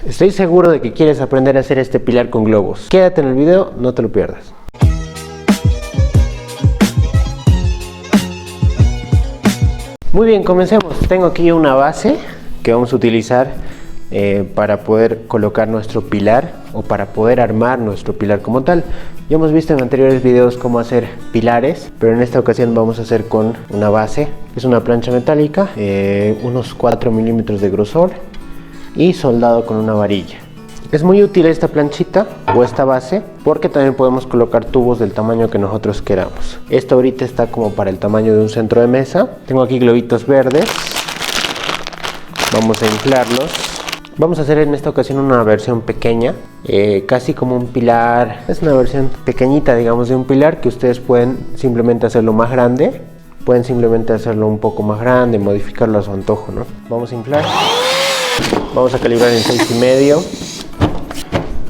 Estoy seguro de que quieres aprender a hacer este pilar con globos. Quédate en el video, no te lo pierdas. Muy bien, comencemos. Tengo aquí una base que vamos a utilizar para poder colocar nuestro pilar o para poder armar nuestro pilar como tal. Ya hemos visto en anteriores videos cómo hacer pilares, pero en esta ocasión vamos a hacer con una base. Es una plancha metálica, unos 4 milímetros de grosor y soldado con una varilla. Es muy útil esta planchita o esta base porque también podemos colocar tubos del tamaño que nosotros queramos. Esto ahorita está como para el tamaño de un centro de mesa. Tengo aquí globitos verdes. Vamos a inflarlos. Vamos a hacer en esta ocasión una versión pequeña, casi como un pilar. Es una versión pequeñita, digamos, de un pilar que ustedes pueden simplemente hacerlo más grande. Pueden simplemente hacerlo un poco más grande, modificarlo a su antojo, ¿no? Vamos a inflar. Vamos a calibrar en 6,5.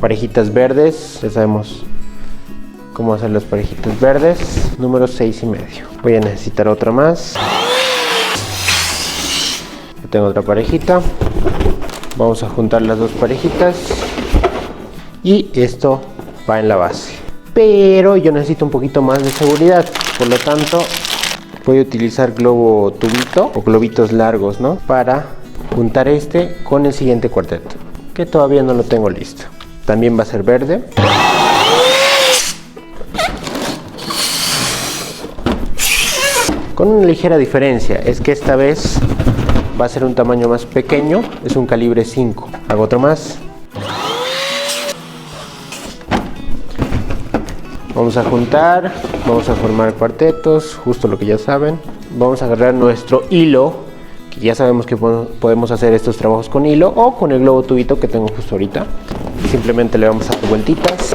Parejitas verdes, ya sabemos cómo hacer las parejitas verdes. Número 6,5. Voy a necesitar otra más. Yo tengo otra parejita. Vamos a juntar las dos parejitas y esto va en la base. Pero yo necesito un poquito más de seguridad, por lo tanto voy a utilizar globo tubito o globitos largos, ¿no? Para juntar este con el siguiente cuarteto, que todavía no lo tengo listo. También va a ser verde. Con una ligera diferencia, es que esta vez va a ser un tamaño más pequeño, es un calibre 5. Hago otro más. Vamos a juntar, vamos a formar cuartetos, justo lo que ya saben. Vamos a agarrar nuestro hilo, que ya sabemos que podemos hacer estos trabajos con hilo o con el globo tubito que tengo justo ahorita. Simplemente le vamos a dar vueltitas.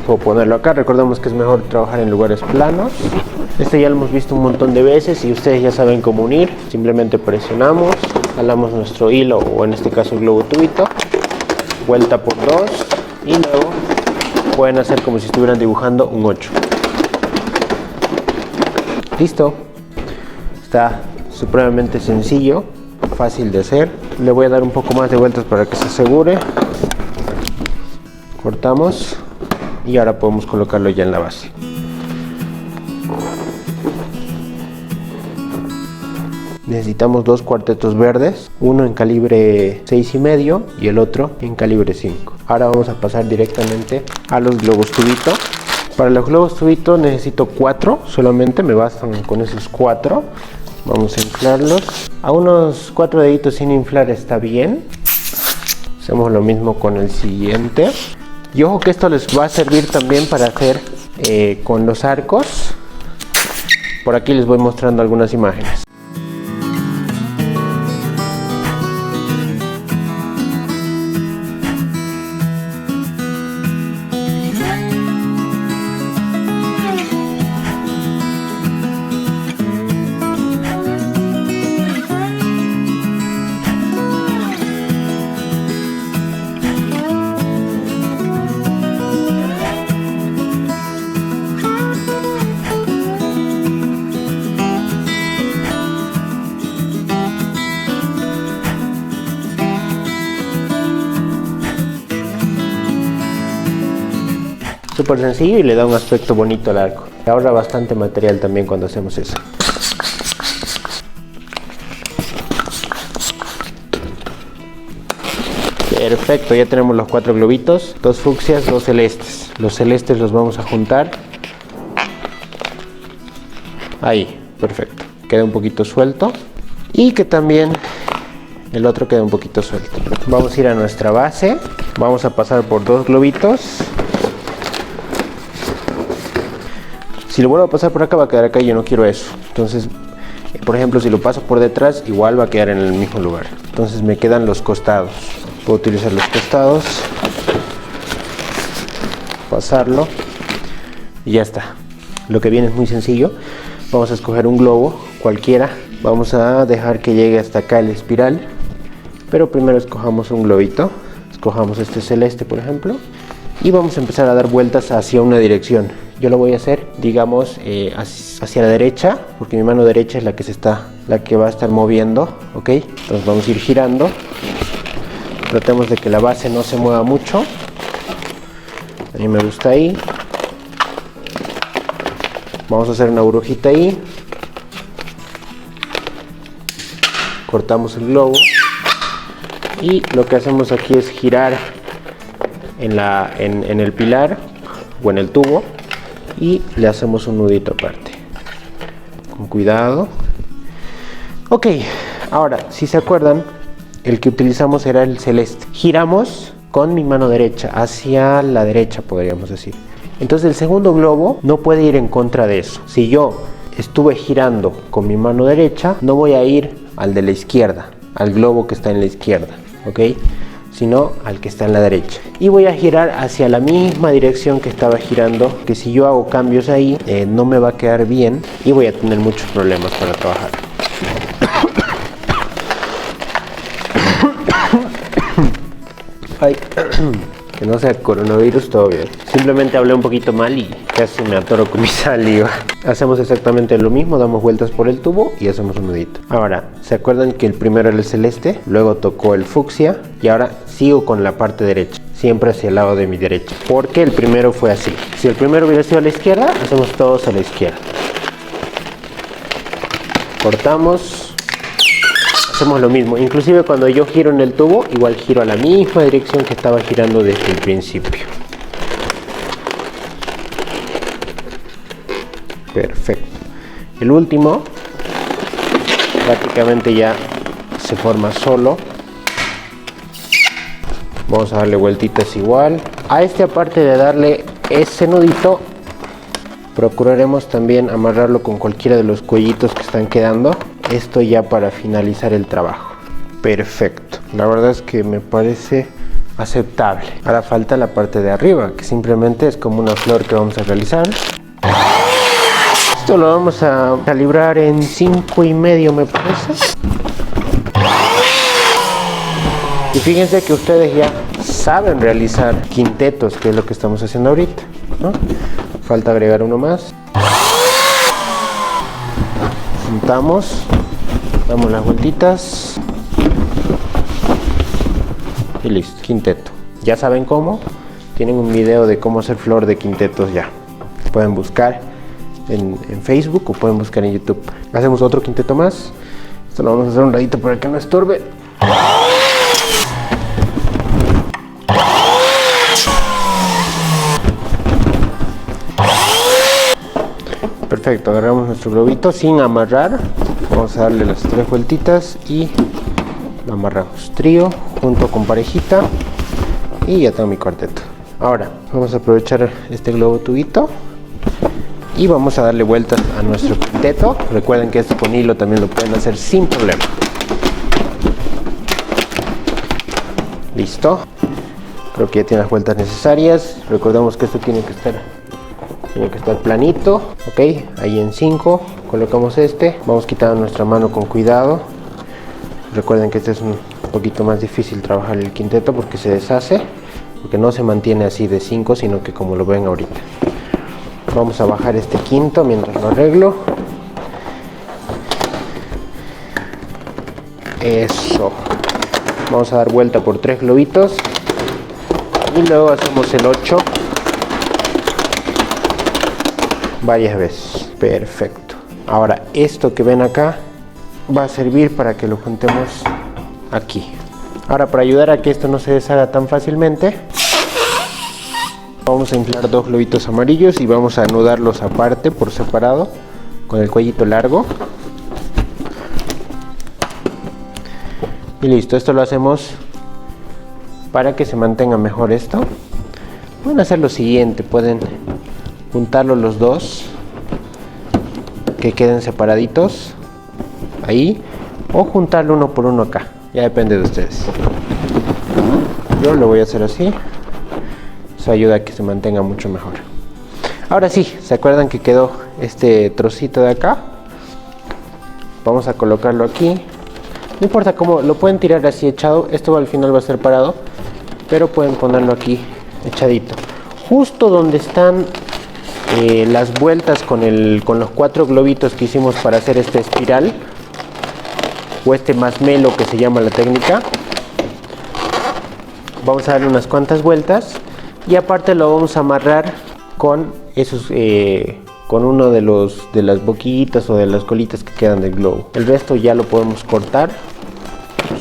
Puedo ponerlo acá, recordemos que es mejor trabajar en lugares planos. Este ya lo hemos visto un montón de veces y ustedes ya saben cómo unir. Simplemente presionamos, jalamos nuestro hilo o en este caso el globo tubito, vuelta por 2 y luego pueden hacer como si estuvieran dibujando un 8. Listo. Está supremamente sencillo, fácil de hacer. Le voy a dar un poco más de vueltas para que se asegure. Cortamos y ahora podemos colocarlo ya en la base. Necesitamos dos cuartetos verdes, uno en calibre 6,5 y el otro en calibre 5. Ahora vamos a pasar directamente a los globos tubito. Para los globos tubito necesito 4, solamente me bastan con esos 4. Vamos a inflarlos. A unos 4 deditos sin inflar está bien. Hacemos lo mismo con el siguiente. Y ojo que esto les va a servir también para hacer con los arcos. Por aquí les voy mostrando algunas imágenes. Súper sencillo y le da un aspecto bonito al arco. Ahorra bastante material también cuando hacemos eso. Perfecto, ya tenemos los 4 globitos, 2 fucsias, 2 celestes. Los celestes los vamos a juntar. Ahí, perfecto. Queda un poquito suelto. Y que también el otro queda un poquito suelto. Vamos a ir a nuestra base. Vamos a pasar por 2 globitos. Si lo vuelvo a pasar por acá va a quedar acá y yo no quiero eso. Entonces, por ejemplo, si lo paso por detrás igual va a quedar en el mismo lugar. Entonces me quedan los costados. Puedo utilizar los costados, pasarlo y ya está. Lo que viene es muy sencillo. Vamos a escoger un globo cualquiera. Vamos a dejar que llegue hasta acá el espiral. Pero primero escojamos un globito. Escojamos este celeste, por ejemplo. Y vamos a empezar a dar vueltas hacia una dirección. Yo lo voy a hacer, digamos, hacia la derecha, porque mi mano derecha es la que va a estar moviendo, ¿ok? Entonces vamos a ir girando Tratemos de que la base no se mueva mucho. A mí me gusta ahí. Vamos a hacer una burbujita ahí. Cortamos el globo. Y lo que hacemos aquí es girar en el pilar o en el tubo. Y le hacemos un nudito aparte. Con cuidado. Ok, ahora, si se acuerdan, el que utilizamos era el celeste. Giramos con mi mano derecha, hacia la derecha podríamos decir. Entonces el segundo globo no puede ir en contra de eso. Si yo estuve girando con mi mano derecha, no voy a ir al de la izquierda, al globo que está en la izquierda, ¿ok? Sino al que está en la derecha. Y voy a girar hacia la misma dirección que estaba girando, que si yo hago cambios ahí, no me va a quedar bien y voy a tener muchos problemas para trabajar. Ay, que no sea coronavirus, todo bien. Simplemente hablé un poquito mal y casi me atoro con mi saliva. Hacemos exactamente lo mismo, damos vueltas por el tubo y hacemos un nudito. Ahora, ¿se acuerdan que el primero era el celeste? Luego tocó el fucsia y ahora sigo con la parte derecha. Siempre hacia el lado de mi derecha. Porque el primero fue así. Si el primero hubiera sido a la izquierda, hacemos todos a la izquierda. Cortamos. Hacemos lo mismo, inclusive cuando yo giro en el tubo, igual giro a la misma dirección que estaba girando desde el principio. Perfecto. El último, prácticamente ya se forma solo. Vamos a darle vueltitas igual. A este, aparte de darle ese nudito, procuraremos también amarrarlo con cualquiera de los cuellitos que están quedando. Esto ya para finalizar el trabajo. Perfecto. La verdad es que me parece aceptable. Ahora falta la parte de arriba, que simplemente es como una flor que vamos a realizar. Esto lo vamos a calibrar en 5,5, me parece. Y fíjense que ustedes ya saben realizar quintetos, que es lo que estamos haciendo ahorita, ¿no? Falta agregar uno más. Juntamos, damos las vueltitas y listo, quinteto. Ya saben cómo, tienen un video de cómo hacer flor de quintetos ya. Pueden buscar en Facebook o pueden buscar en YouTube. Hacemos otro quinteto más. Esto lo vamos a hacer un ladito para que no estorbe. Perfecto, agarramos nuestro globito sin amarrar. Vamos a darle las 3 vueltitas y lo amarramos. Trío junto con parejita y ya tengo mi cuarteto. Ahora vamos a aprovechar este globo tubito y vamos a darle vueltas a nuestro quinteto. Recuerden que esto con hilo también lo pueden hacer sin problema. Listo. Creo que ya tiene las vueltas necesarias. Recordemos que esto tiene que estar planito, ok, ahí en 5 colocamos este, vamos quitando nuestra mano con cuidado. Recuerden que este es un poquito más difícil trabajar el quinteto porque se deshace, porque no se mantiene así de 5, sino que como lo ven ahorita. Vamos a bajar este quinto mientras lo arreglo. Eso. Vamos a dar vuelta por 3 globitos y luego hacemos el 8 varias veces. Perfecto. Ahora esto que ven acá va a servir para que lo juntemos aquí. Ahora, para ayudar a que esto no se deshaga tan fácilmente, vamos a inflar 2 globitos amarillos y vamos a anudarlos aparte por separado con el cuellito largo. Y listo, esto lo hacemos para que se mantenga mejor esto. Pueden hacer lo siguiente, pueden juntarlos los dos, que queden separaditos ahí, o juntarlo uno por uno acá, ya depende de ustedes. Yo lo voy a hacer así, eso ayuda a que se mantenga mucho mejor. Ahora sí, ¿se acuerdan que quedó este trocito de acá? Vamos a colocarlo aquí. No importa cómo, lo pueden tirar así echado, esto al final va a ser parado, pero pueden ponerlo aquí echadito, justo donde están las vueltas con los 4 globitos que hicimos para hacer esta espiral o este masmelo que se llama la técnica. vamos a darle unas cuantas vueltas y aparte lo vamos a amarrar con esos con uno de las boquillitas o de las colitas que quedan del globo. El resto ya lo podemos cortar.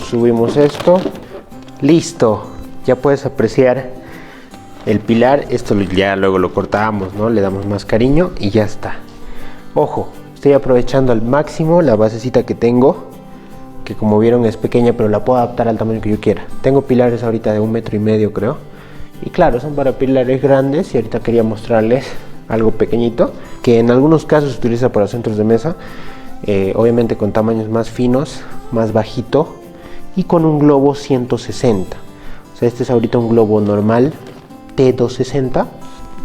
Subimos esto. Listo. Ya puedes apreciar el pilar. Esto ya luego lo cortamos, ¿no? Le damos más cariño y ya está. Ojo, estoy aprovechando al máximo la basecita que tengo, que como vieron es pequeña, pero la puedo adaptar al tamaño que yo quiera. Tengo pilares ahorita de 1,5 m, creo. Y claro, son para pilares grandes y ahorita quería mostrarles algo pequeñito que en algunos casos se utiliza para centros de mesa, obviamente con tamaños más finos, más bajito y con un globo 160. O sea, este es ahorita un globo normal T260,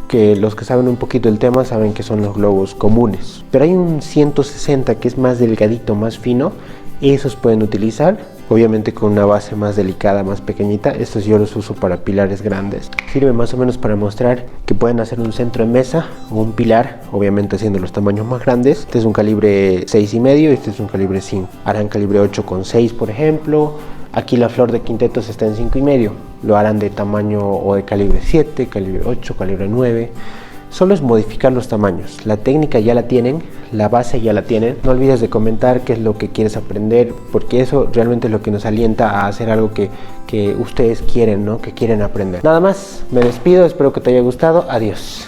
que los que saben un poquito el tema saben que son los globos comunes, pero hay un 160 que es más delgadito, más fino. Esos pueden utilizar, obviamente con una base más delicada, más pequeñita. Estos yo los uso para pilares grandes. Sirve más o menos para mostrar que pueden hacer un centro de mesa o un pilar, obviamente haciendo los tamaños más grandes. Este es un calibre 6,5 y este es un calibre 5. Harán calibre 8,6 por ejemplo. Aquí la flor de quintetos está en 5,5. Lo harán de tamaño o de calibre 7, calibre 8, calibre 9. Solo es modificar los tamaños. La técnica ya la tienen, la base ya la tienen. No olvides de comentar qué es lo que quieres aprender, porque eso realmente es lo que nos alienta a hacer algo que ustedes quieren, ¿no? Que quieren aprender. Nada más, me despido, espero que te haya gustado. Adiós.